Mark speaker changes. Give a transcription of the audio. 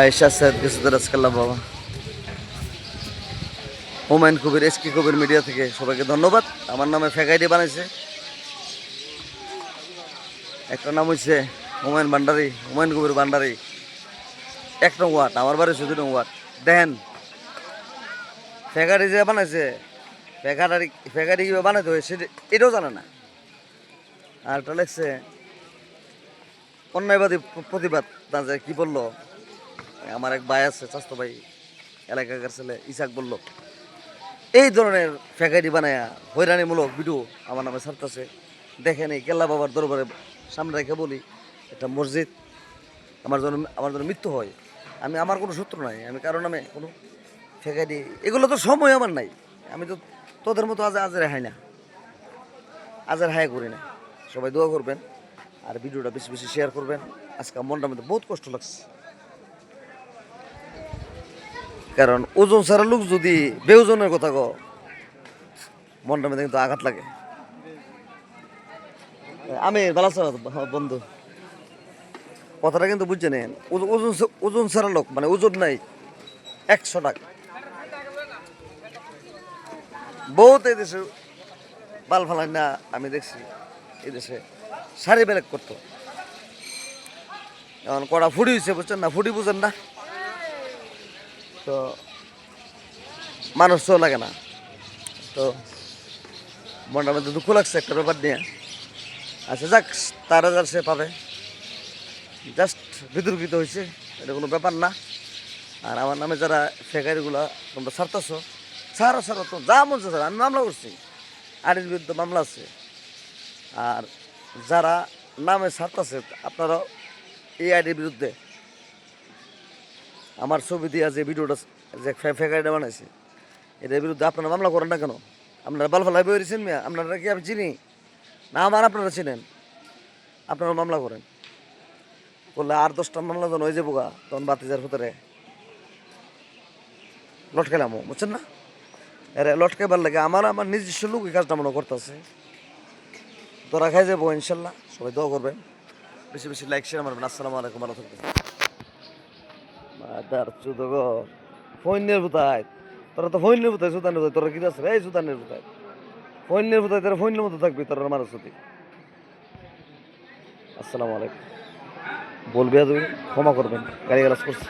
Speaker 1: Ayesha sir কিছু রাজকাল্লা বাবা হুমায়ুন কবির এসকি কবির media থেকে সবাইকে ধন্যবাদ। আমার নামে ফেক আইডি বানাইছে, একটা নাম হচ্ছে হুমায়ুন ভান্ডারি, হুমায়ুন কবির ভান্ডারি 1 নং ওয়ার্ড, আমার বাড়ি 2 নং ওয়ার্ড। দেখেন ফেক আইডি যে বানাইছে, ফেক আইডি কীভাবে বানাইতে হয় সেটা এটাও জানে না। আর একটা লেগছে অন্যায়বাদী প্রতিবাদ, না যে কী বললো, আমার এক ভাই আছে স্বাস্থ্য ভাই, এলাকাকার ছেলে ইসাক বলল এই ধরনের ফেক আইডি বানায়া হয়রানিমূলক ভিডিও আমার নামে ছাড়তেছে। দেখেন এই কেল্লা বাবার দরবারে সামনে রেখে বলি, এটা মসজিদ, আমার জন্য মৃত্যু হয়। আমার কোনো সূত্র নাই, আমি কারো নামে কোনো ফেক আইডি, এগুলো তো সময় আমার নাই। আমি তো তোদের মতো আজের হাই না, আজের হাই করি না। সবাই দোয়া করবেন আর ভিডিওটা বেশি বেশি শেয়ার করবেন। আজকে মনটার মধ্যে বহুত কষ্ট লাগছে, কারণ ওজন ছাড়া লোক যদি বেওজনের কথা কো, মনটার মধ্যে কিন্তু আঘাত লাগে। আমি ভালো আছো বন্ধু, কথাটা কিন্তু বুঝছে নেন। ওজন ওজন ছাড়া লোক মানে ওজন নাই 100 টাকা। বহুত এই দেশে বাল ফালাই না, আমি দেখছি এই দেশে সারি বেলেগ করতো। এখন কড়া ফুটি হয়েছে, বুঝছেন না, ফুটি বুঝেন না তো মানুষ তো লাগে না। তো মনটার মধ্যে দুঃখ লাগছে একটা ব্যাপার নিয়ে। আচ্ছা যাক, তার হাজার সে পাবে, জাস্ট বিতর্কিত হয়েছে, এটা কোনো ব্যাপার না। আর আমার নামে যারা ফেকারিগুলো তোমরা ছাড়তেছ, ছাড়ো তো যা মন চায়, আমি মামলা করছি, আইনের বিরুদ্ধে মামলা আছে। আর যারা নামে ছাড়তেছে আপনারা এই আইডির বিরুদ্ধে আমার ছবি দিয়া যে ভিডিওটা যে ফেক আইডি বানাইছে এটার বিরুদ্ধে আপনারা মামলা করেন না কেন? আপনারা বাল ফালাই বেরিয়েছেন মিয়া, আপনারা কি আমি চিনি না? আপনারা চিনেন, আপনারা মামলা করেন, করলে আর 10টা মামলা যখন হয়ে যাবো গা, তখন বাতিজার ভিতরে লটকাইলাম, বুঝছেন না? এর লটকাইবার লাগে আমার নিজস্ব লোক এই কাজটা মনে করতেছে। তোরা খাই যাবো ইনশাল্লাহ, সবাই দোয়া করবেন, বেশি বেশি লাইক শেয়ার মারবেন। আসসালামু আলাইকুম, ভালো থাকবেন। মাদার চুদো গো, ফৈন্যের ভূতায়, তোরা তো ফৈন্যের ভূতায়, সুতানের ভূতায়, তোরা কি আছে এই সুতানের ভূতায়, ফৈন্যের ভূতায়, তোরা ফৈন্যের মতো থাকবি, তোরা মারা সুতি। আসসালামু আলাইকুম, বলবি তুমি ক্ষমা করবেন, গালি গালাজ করছি।